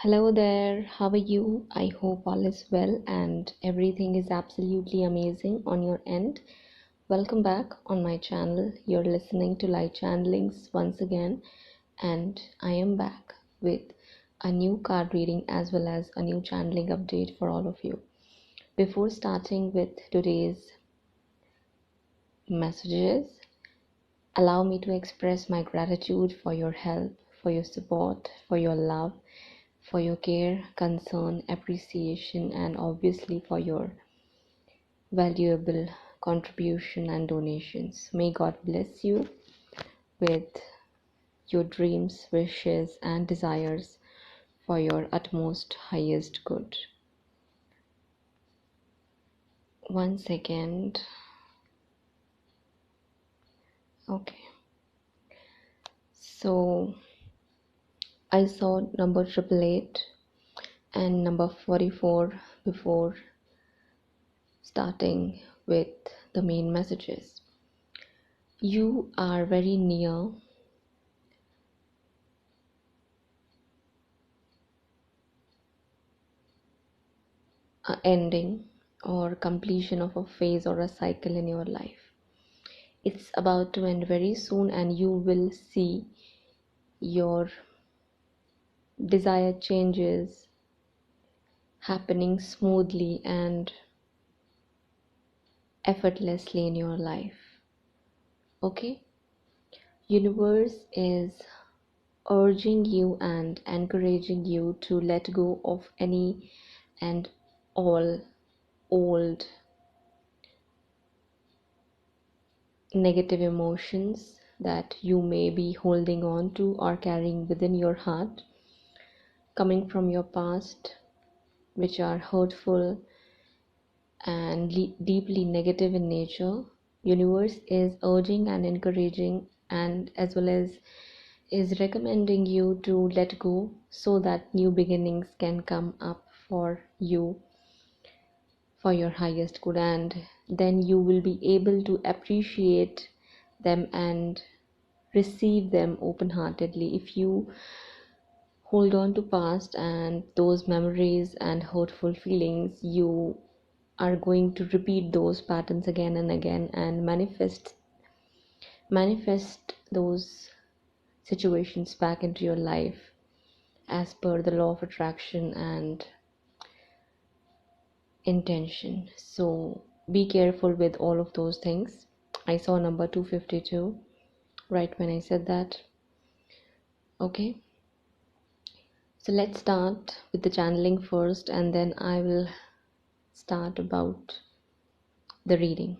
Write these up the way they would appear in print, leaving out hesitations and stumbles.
Hello there, how are you? I hope all is well and everything is absolutely amazing on your end. Welcome back on my channel. You're listening to Light Channelings once again, and I am back with a new card reading as well as a new channeling update for all of you. Before starting with today's messages, allow me to express my gratitude for your help, for your support, for your love, for your care, concern, appreciation, and obviously for your valuable contribution and donations. May God bless you with your dreams, wishes, and desires for your utmost highest good. One second. Okay. So I saw number 888 and number 44 before starting with the main messages. You are very near a ending or completion of a phase or a cycle in your life. It's about to end very soon, and you will see your desired changes happening smoothly and effortlessly in your life. Okay? Universe is urging you and encouraging you to let go of any and all old negative emotions that you may be holding on to or carrying within your heart, coming from your past, which are hurtful and deeply negative in nature. Universe is urging and encouraging, and as well as is recommending you to let go so that new beginnings can come up for you, for your highest good, and then you will be able to appreciate them and receive them open-heartedly. If you hold on to past and those memories and hurtful feelings, you are going to repeat those patterns again and again and manifest those situations back into your life as per the law of attraction and intention. So be careful with all of those things. I saw number 252 right when I said that. Okay, so let's start with the channeling first, and then I will start about the reading.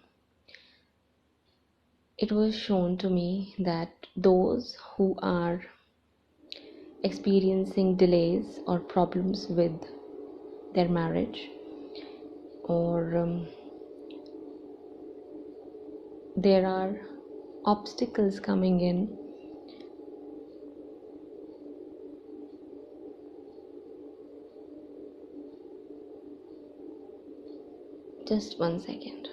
It was shown to me that those who are experiencing delays or problems with their marriage, or there are obstacles coming in, just one second.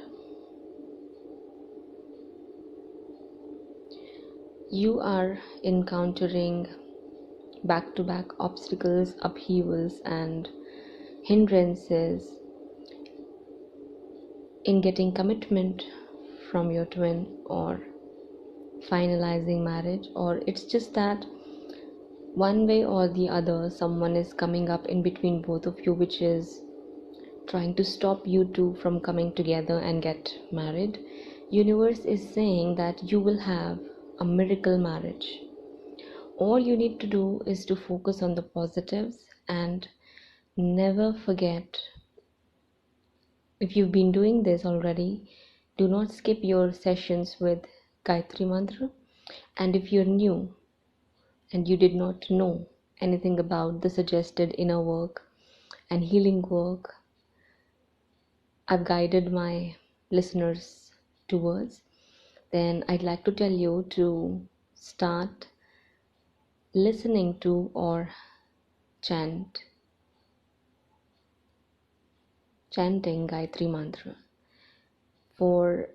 You are encountering back-to-back obstacles, upheavals, and hindrances in getting commitment from your twin or finalizing marriage, or it's just that one way or the other someone is coming up in between both of you, which is trying to stop you two from coming together and get married. Universe is saying that you will have a miracle marriage. All you need to do is to focus on the positives and never forget. If you've been doing this already, do not skip your sessions with Gayatri Mantra. And if you're new and you did not know anything about the suggested inner work and healing work I've guided my listeners towards, then I'd like to tell you to start listening to or chanting Gayatri Mantra. For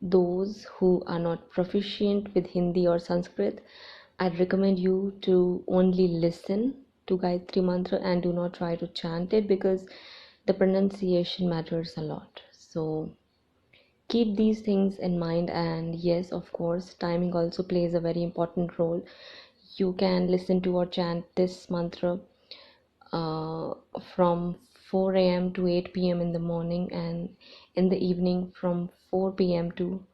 those who are not proficient with Hindi or Sanskrit, I'd recommend you to only listen to Gayatri mantra and do not try to chant it, because the pronunciation matters a lot. So keep these things in mind. And yes, of course, timing also plays a very important role. You can listen to or chant this mantra uh, from 4 a.m. to 8 p.m. in the morning, and in the evening from 4 p.m. to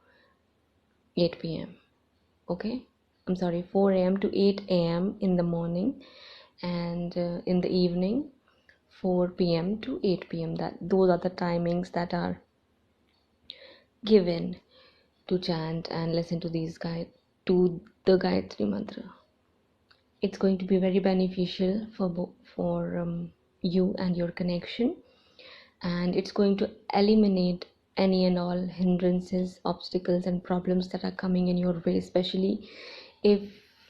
8 p.m. Okay, I'm sorry, 4 a.m. to 8 a.m. in the morning, and in the evening 4 p.m. to 8 p.m. That those are the timings that are given to chant and listen to these guide to the Gayatri mantra. It's going to be very beneficial for you and your connection, and it's going to eliminate any and all hindrances, obstacles, and problems that are coming in your way, especially if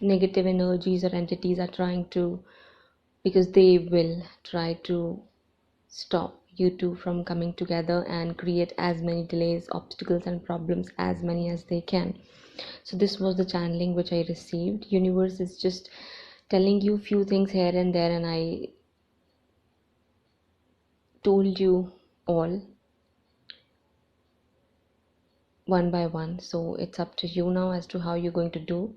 negative energies or entities are trying to, because they will try to stop you two from coming together and create as many delays, obstacles, and problems as many as they can. So this was the channeling which I received. Universe is just telling you few things here and there, and I told you all one by one. So it's up to you now as to how you're going to do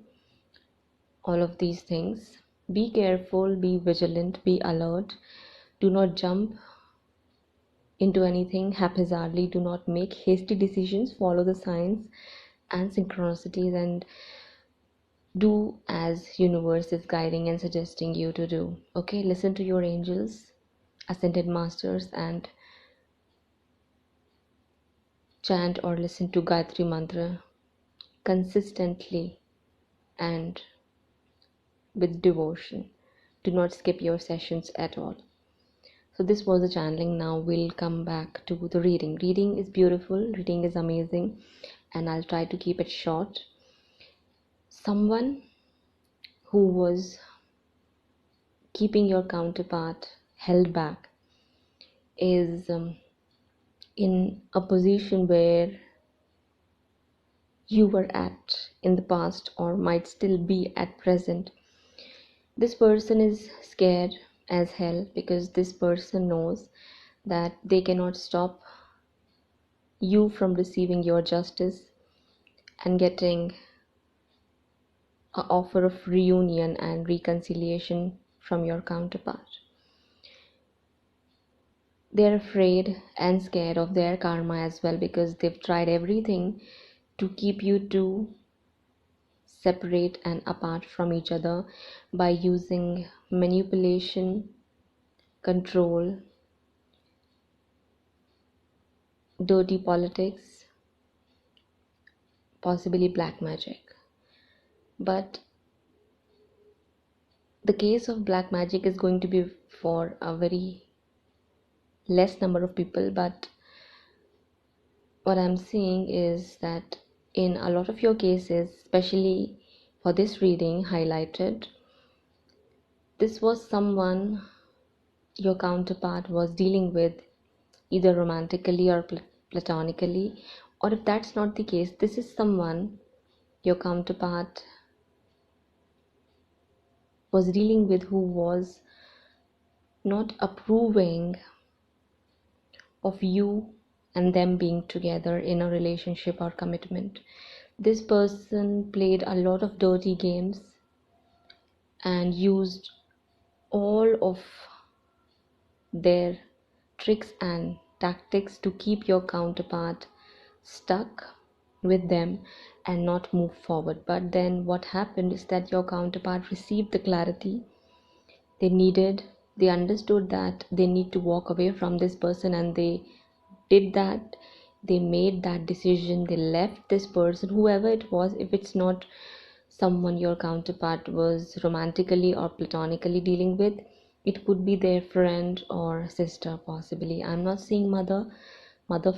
all of these things. Be careful, be vigilant, be alert. Do not jump into anything haphazardly. Do not make hasty decisions. Follow the signs and synchronicities, and do as universe is guiding and suggesting you to do. Okay, listen to your angels, ascended masters, and chant or listen to Gayatri mantra consistently and with devotion. Do not skip your sessions at all. So this was the channeling. Now we'll come back to the reading. Reading is beautiful, reading is amazing, and I'll try to keep it short. Someone who was keeping your counterpart held back is in a position where you were at in the past or might still be at present. This person is scared as hell because this person knows that they cannot stop you from receiving your justice and getting an offer of reunion and reconciliation from your counterpart. They're afraid and scared of their karma as well, because they've tried everything to keep you two separate and apart from each other by using manipulation, control, dirty politics, possibly black magic. But the case of black magic is going to be for a very less number of people, but what I'm seeing is that in a lot of your cases, especially for this reading highlighted, this was someone your counterpart was dealing with either romantically or platonically, or if that's not the case, this is someone your counterpart was dealing with who was not approving of you and them being together in a relationship or commitment. This person played a lot of dirty games and used all of their tricks and tactics to keep your counterpart stuck with them and not move forward. But then what happened is that your counterpart received the clarity they needed. They understood that they need to walk away from this person, and they did that. They made that decision. They left this person, whoever it was. If it's not someone your counterpart was romantically or platonically dealing with, it could be their friend or sister, possibly. I'm not seeing mother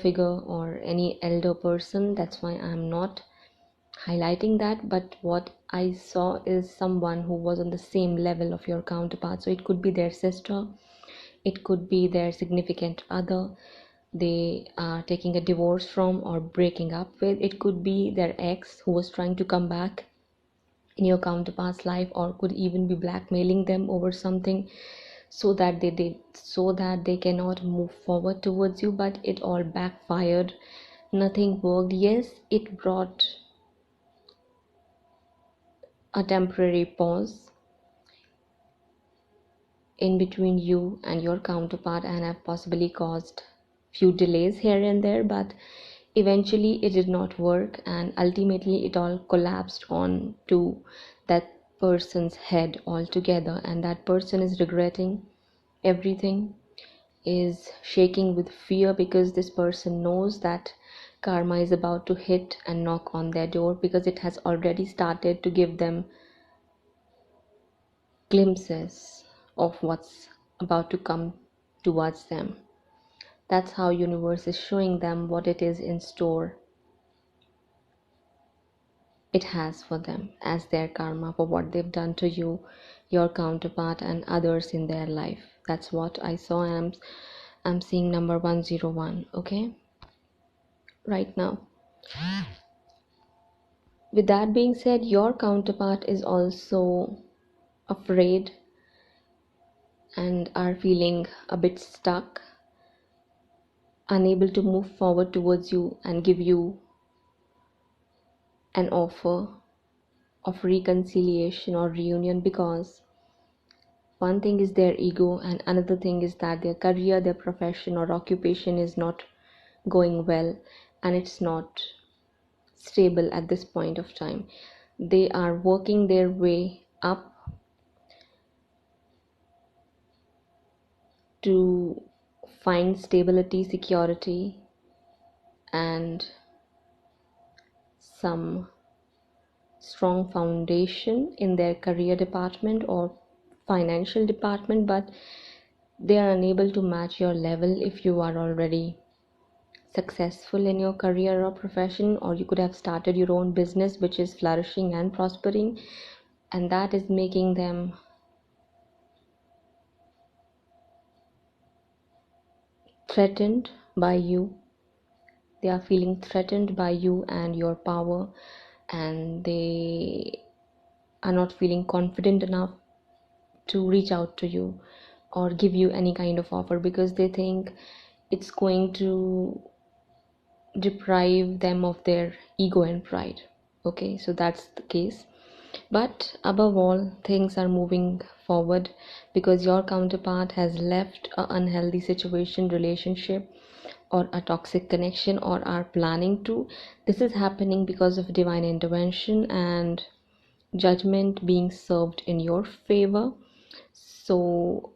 figure or any elder person. That's why I'm not highlighting that. But what I saw is someone who was on the same level of your counterpart. So it could be their sister, it could be their significant other they are taking a divorce from or breaking up with. It could be their ex who was trying to come back in your counterpart's life, or could even be blackmailing them over something, so that they cannot move forward towards you. But it all backfired, nothing worked. Yes, it brought a temporary pause in between you and your counterpart, and have possibly caused few delays here and there, but eventually it did not work, and ultimately it all collapsed on to that person's head altogether, and that person is regretting everything, is shaking with fear, because this person knows that karma is about to hit and knock on their door, because it has already started to give them glimpses of what's about to come towards them. That's how universe is showing them what it is in store it has for them as their karma for what they've done to you, your counterpart, and others in their life. That's what I saw, and I'm seeing number 101. Okay, right now, with that being said, your counterpart is also afraid and are feeling a bit stuck, unable to move forward towards you and give you an offer of reconciliation or reunion, because one thing is their ego, and another thing is that their career, their profession or occupation is not going well, and it's not stable at this point of time. They are working their way up to find stability, security, and some strong foundation in their career department or financial department, but they are unable to match your level if you are already successful in your career or profession, or you could have started your own business which is flourishing and prospering, and that is making them threatened by you. They are feeling threatened by you and your power, and they are not feeling confident enough to reach out to you or give you any kind of offer, because they think it's going to deprive them of their ego and pride. Okay, so that's the case. But above all, things are moving forward, because your counterpart has left an unhealthy situation, relationship, or a toxic connection, or are planning to. This is happening because of divine intervention and judgment being served in your favor. So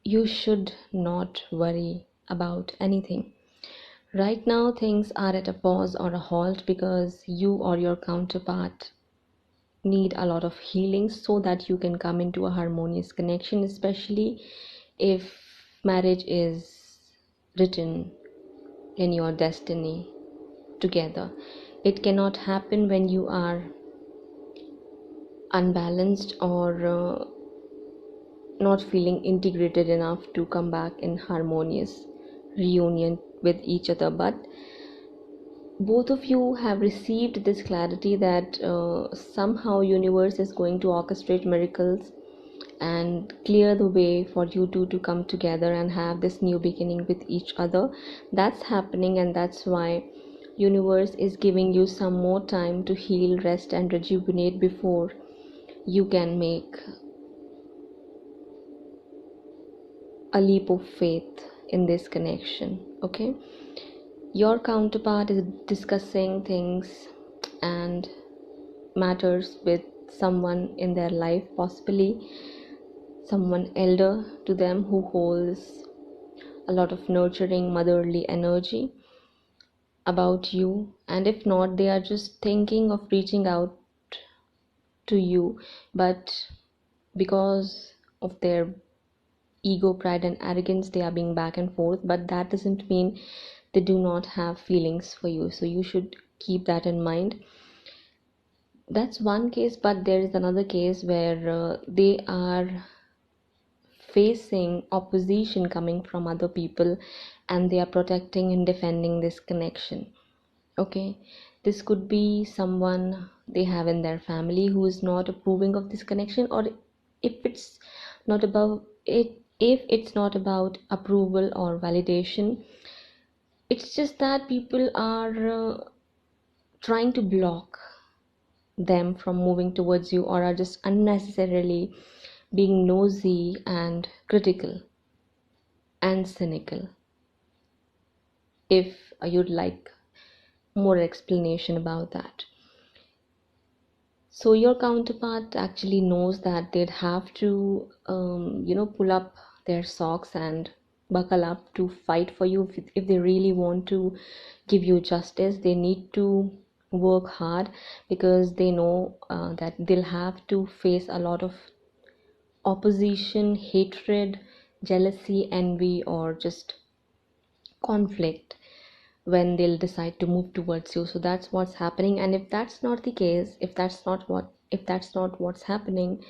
you should not worry about anything. Right now, things are at a pause or a halt, because you or your counterpart need a lot of healing so that you can come into a harmonious connection, especially if marriage is written in your destiny together. It cannot happen when you are unbalanced or not feeling integrated enough to come back in harmonious reunion with each other. But both of you have received this clarity that somehow universe is going to orchestrate miracles and clear the way for you two to come together and have this new beginning with each other. That's happening, and that's why universe is giving you some more time to heal, rest, and rejuvenate before you can make a leap of faith in this connection. Okay, your counterpart is discussing things and matters with someone in their life, possibly someone elder to them who holds a lot of nurturing motherly energy about you. And if not, they are just thinking of reaching out to you, but because of their ego, pride, and arrogance, they are being back and forth. But that doesn't mean they do not have feelings for you, so you should keep that in mind. That's one case, but there is another case where they are facing opposition coming from other people, and they are protecting and defending this connection. Okay, This could be someone they have in their family who is not approving of this connection, or if it's not about it, if it's not about approval or validation, it's just that people are trying to block them from moving towards you, or are just unnecessarily being nosy and critical and cynical. If you'd like more explanation about that. So your counterpart actually knows that they'd have to, pull up their socks and buckle up to fight for you. If they really want to give you justice, they need to work hard, because they know that they'll have to face a lot of opposition, hatred, jealousy, envy, or just conflict when they'll decide to move towards you. So that's what's happening. And if that's not the case, if that's not what's happening,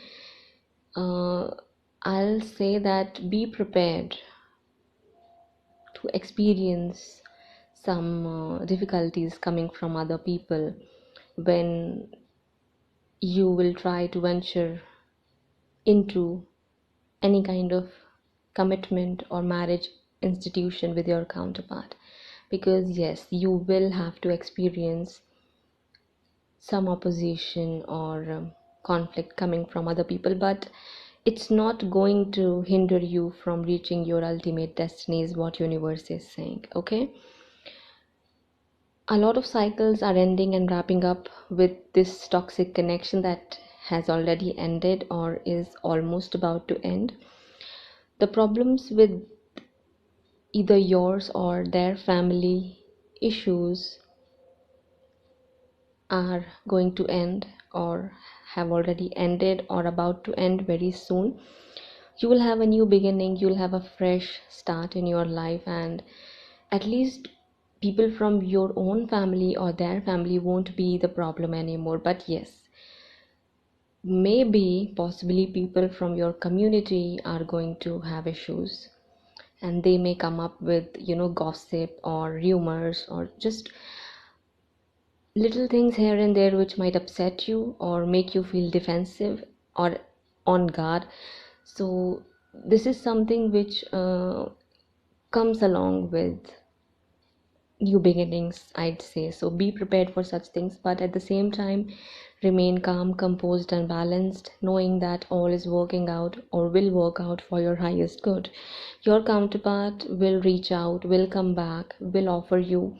uh, I'll say that be prepared to experience some difficulties coming from other people when you will try to venture into any kind of commitment or marriage institution with your counterpart. Because yes, you will have to experience some opposition or conflict coming from other people, but it's not going to hinder you from reaching your ultimate destiny, is what universe is saying. Okay, a lot of cycles are ending and wrapping up with this toxic connection that has already ended or is almost about to end. The problems with either yours or their family issues are going to end, or have already ended, or about to end very soon. You will have a new beginning, you'll have a fresh start in your life, and at least people from your own family or their family won't be the problem anymore. But yes, maybe possibly people from your community are going to have issues, and they may come up with gossip or rumors or just little things here and there which might upset you or make you feel defensive or on guard. So this is something which comes along with new beginnings, I'd say. So be prepared for such things, but at the same time remain calm, composed, and balanced, knowing that all is working out or will work out for your highest good. Your counterpart will reach out, will come back, will offer you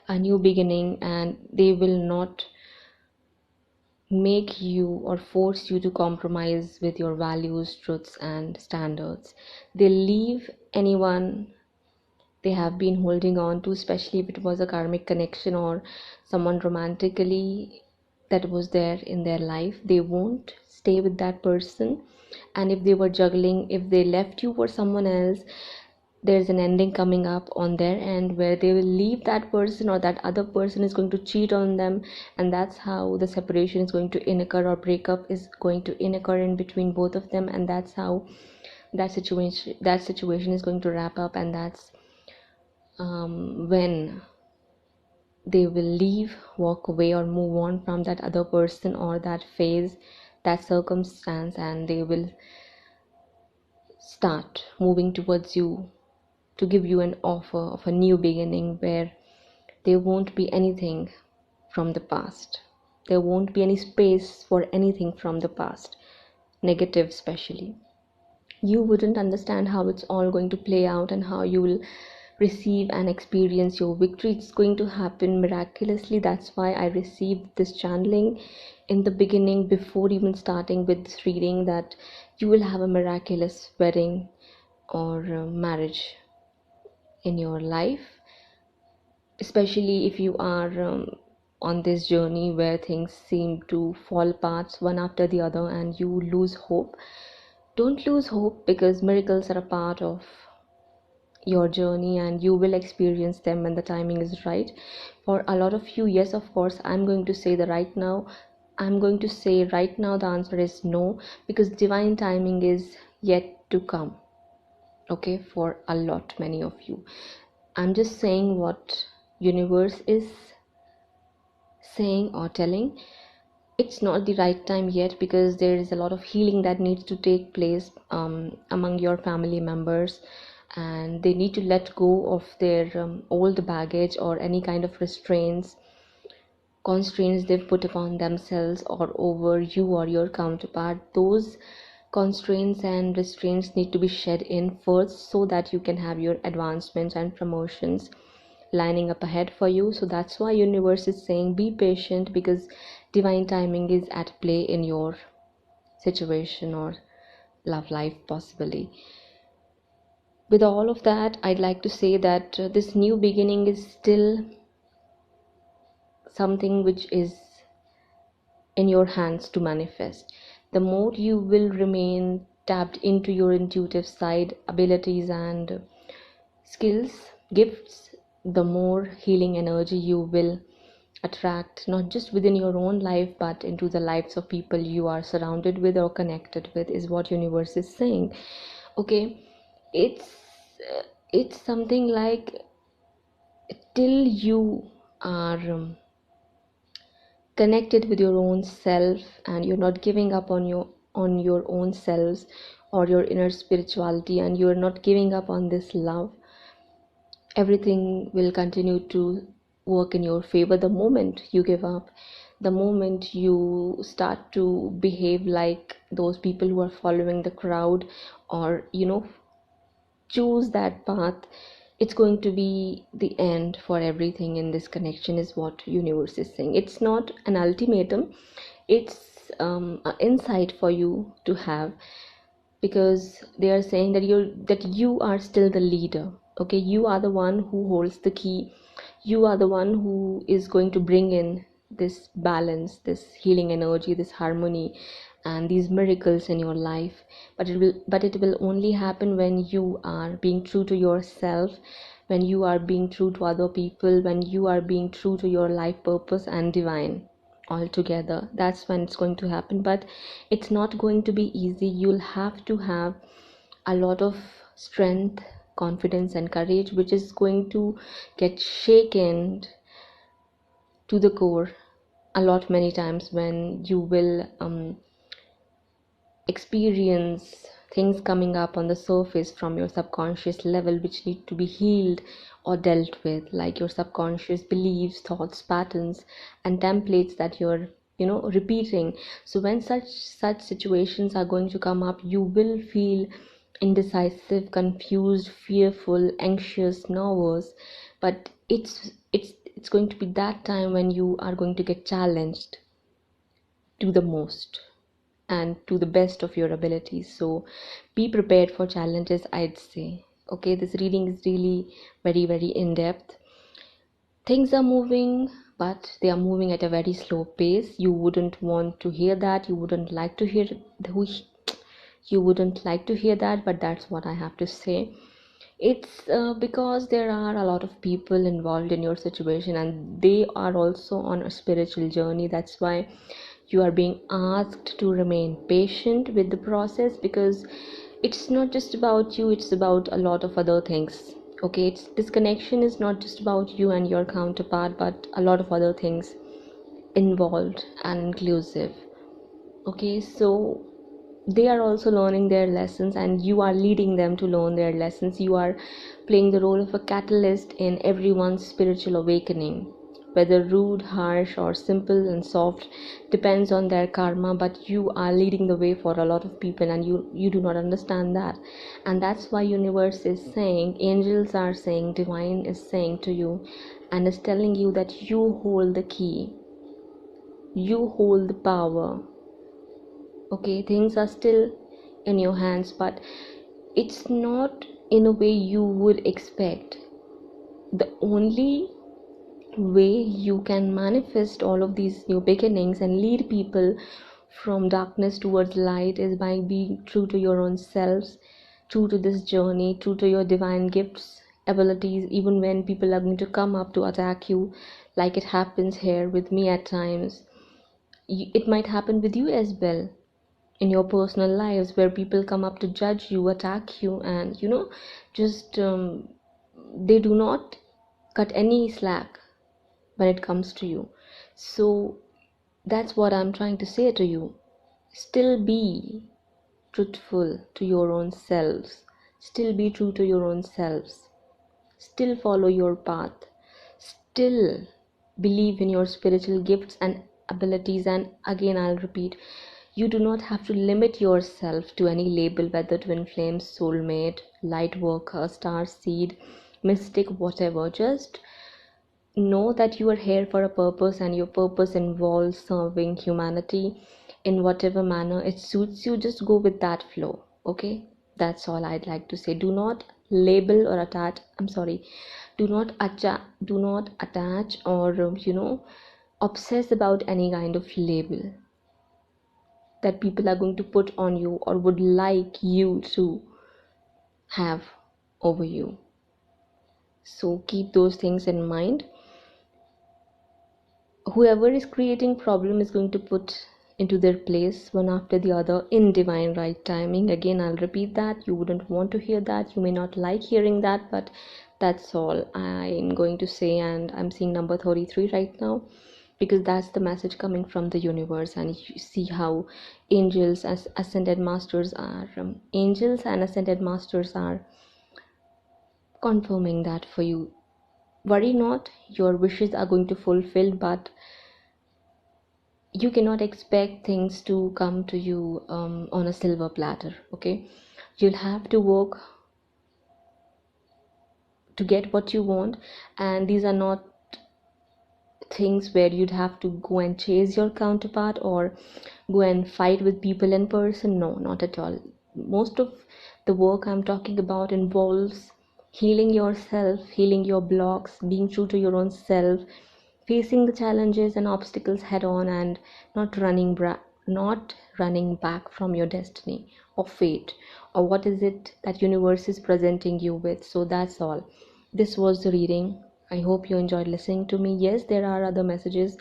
a new beginning, and they will not make you or force you to compromise with your values, truths, and standards. They leave anyone they have been holding on to, especially if it was a karmic connection or someone romantically that was there in their life. They won't stay with that person. And if they were juggling, if they left you for someone else, there's an ending coming up on their end where they will leave that person, or that other person is going to cheat on them, and that's how the separation is going to occur, or breakup is going to occur in between both of them, and that's how that situation is going to wrap up. And that's when they will leave, walk away, or move on from that other person or that phase, that circumstance, and they will start moving towards you to give you an offer of a new beginning where there won't be anything from the past. There won't be any space for anything from the past, negative especially. You wouldn't understand how it's all going to play out and how you will receive and experience your victory. It's going to happen miraculously. That's why I received this channeling in the beginning, before even starting with this reading, that you will have a miraculous wedding or marriage in your life, especially if you are on this journey where things seem to fall apart one after the other and you lose hope. Don't lose hope, because miracles are a part of your journey and you will experience them when the timing is right. For a lot of you, yes, of course, I'm going to say right now the answer is no, because divine timing is yet to come. Okay, for a lot many of you, I'm just saying what universe is saying or telling, it's not the right time yet, because there is a lot of healing that needs to take place among your family members, and they need to let go of their old baggage or any kind of constraints they've put upon themselves or over you or your counterpart. Those constraints and restraints need to be shed in first, so that you can have your advancements and promotions lining up ahead for you. So that's why universe is saying be patient, because divine timing is at play in your situation or love life possibly. With all of that, I'd like to say that this new beginning is still something which is in your hands to manifest. The more you will remain tapped into your intuitive side, abilities, and skills, gifts, the more healing energy you will attract, not just within your own life, but into the lives of people you are surrounded with or connected with, is what universe is saying. Okay, it's it's something like, till you are connected with your own self, and you're not giving up on your own selves or your inner spirituality, and you're not giving up on this love, everything will continue to work in your favor. The moment you give up, the moment you start to behave like those people who are following the crowd, or choose that path, it's going to be the end for everything in this connection, is what universe is saying. It's not an ultimatum, it's an insight for you to have, because they are saying that you are still the leader. Okay, you are the one who holds the key, you are the one who is going to bring in this balance, this healing energy, this harmony, and these miracles in your life. But it will only happen when you are being true to yourself, when you are being true to other people, when you are being true to your life purpose and divine altogether. That's when it's going to happen. But it's not going to be easy. You'll have to have a lot of strength, confidence, and courage, which is going to get shaken to the core a lot many times, when you will experience things coming up on the surface from your subconscious level, which need to be healed or dealt with, like your subconscious beliefs, thoughts, patterns, and templates that you're repeating. So when such situations are going to come up, you will feel indecisive, confused, fearful, anxious, nervous. But it's going to be that time when you are going to get challenged to the most and to the best of your abilities. So be prepared for challenges, I'd say. Okay, this reading is really very, very in-depth. Things are moving, but they are moving at a very slow pace. You wouldn't want to hear that, you wouldn't like to hear that, but that's what I have to say. It's because there are a lot of people involved in your situation, and they are also on a spiritual journey. That's why you are being asked to remain patient with the process, because it's not just about you, it's about a lot of other things. Okay, this connection is not just about you and your counterpart, but a lot of other things involved and inclusive. Okay, so they are also learning their lessons, and you are leading them to learn their lessons. You are playing the role of a catalyst in everyone's spiritual awakening. Whether rude, harsh, or simple and soft depends on their karma, but you are leading the way for a lot of people, and you do not understand that. And that's why universe is saying, angels are saying, divine is saying to you, and is telling you that you hold the key, you hold the power. Okay, things are still in your hands, but it's not in a way you would expect. The only way you can manifest all of these new beginnings and lead people from darkness towards light is by being true to your own selves, true to this journey, true to your divine gifts, abilities, even when people are going to come up to attack you, like it happens here with me at times. It might happen with you as well in your personal lives, where people come up to judge you, attack you, and just they do not cut any slack when it comes to you. So that's what I'm trying to say to you. Still be truthful to your own selves. Still be true to your own selves. Still follow your path. Still believe in your spiritual gifts and abilities. And again, I'll repeat, you do not have to limit yourself to any label, whether twin flames, soulmate, light worker, star seed, mystic, whatever. Just know that you are here for a purpose, and your purpose involves serving humanity in whatever manner it suits you. Just go with that flow. Okay, that's all I'd like to say. Do not label or attach, I'm sorry, do not attach or obsess about any kind of label that people are going to put on you or would like you to have over you. So keep those things in mind. Whoever is creating problem is going to put into their place one after the other in divine right timing. Again, I'll repeat that. You wouldn't want to hear that, you may not like hearing that, but that's all I'm going to say. And I'm seeing number 33 right now, because that's the message coming from the universe. And you see how angels as ascended masters are angels and ascended masters are confirming that for you. Worry not, your wishes are going to fulfill, but you cannot expect things to come to you on a silver platter. Okay, you'll have to work to get what you want, and these are not things where you'd have to go and chase your counterpart or go and fight with people in person. No, not at all. Most of the work I'm talking about involves healing yourself, healing your blocks, being true to your own self, facing the challenges and obstacles head on, and not running back from your destiny or fate or what is it that universe is presenting you with. So that's all. This was the reading. I hope you enjoyed listening to me. Yes, there are other messages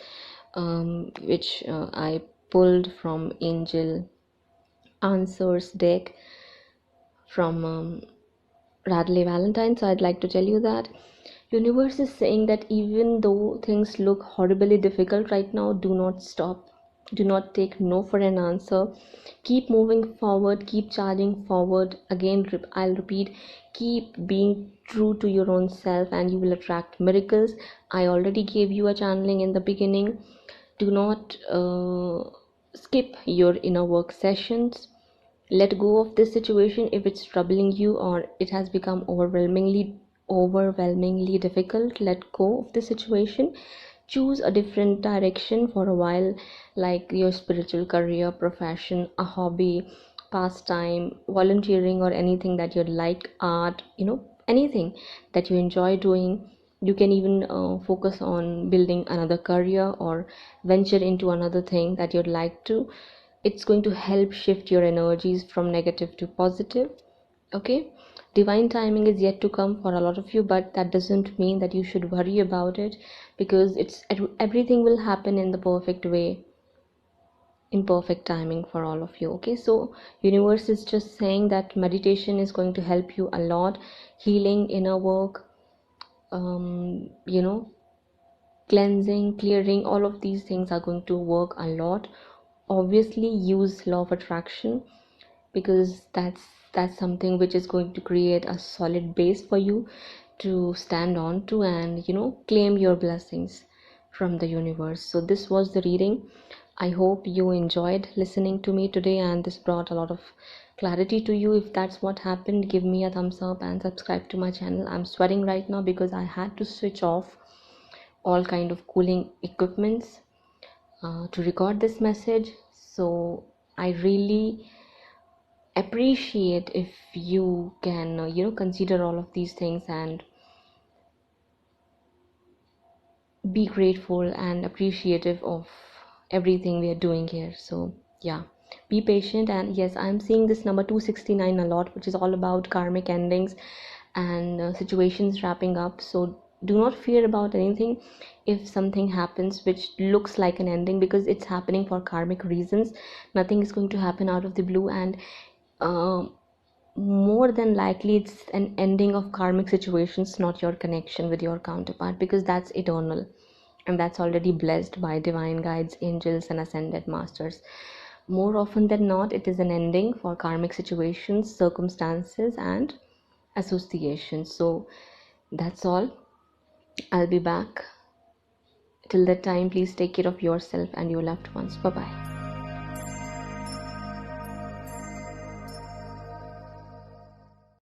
which I pulled from Angel Answers deck from Radley Valentine. So I'd like to tell you that universe is saying that even though things look horribly difficult right now, do not stop. Do not take no for an answer. Keep moving forward, keep charging forward. Again, I'll repeat, keep being true to your own self and you will attract miracles. I already gave you a channeling in the beginning. Do not skip your inner work sessions. Let go of this situation if it's troubling you or it has become overwhelmingly difficult. Let go of the situation. Choose a different direction for a while, like your spiritual career, profession, a hobby, pastime, volunteering, or anything that you like, art, anything that you enjoy doing. You can even focus on building another career or venture into another thing that you'd like to. It's going to help shift your energies from negative to positive. Okay, divine timing is yet to come for a lot of you, but that doesn't mean that you should worry about it, because everything will happen in the perfect way, in perfect timing for all of you. Okay, so universe is just saying that meditation is going to help you a lot. Healing, inner work, um you know cleansing, clearing, all of these things are going to work a lot. Obviously use law of attraction, because that's something which is going to create a solid base for you to stand on to, and claim your blessings from the universe. So this was the reading. I hope you enjoyed listening to me today and this brought a lot of clarity to you. If that's what happened, give me a thumbs up and subscribe to my channel. I'm sweating right now because I had to switch off all kind of cooling equipments to record this message. So I really appreciate if you can consider all of these things and be grateful and appreciative of everything we are doing here. So yeah, be patient. And yes, I'm seeing this number 269 a lot, which is all about karmic endings and situations wrapping up. So do not fear about anything if something happens which looks like an ending, because it's happening for karmic reasons. Nothing is going to happen out of the blue, and more than likely it's an ending of karmic situations, not your connection with your counterpart, because that's eternal. and that's already blessed by divine guides, angels, and ascended masters. More often than not, it is an ending for karmic situations, circumstances, and associations. So that's all. I'll be back. Till that time, please take care of yourself and your loved ones. Bye bye.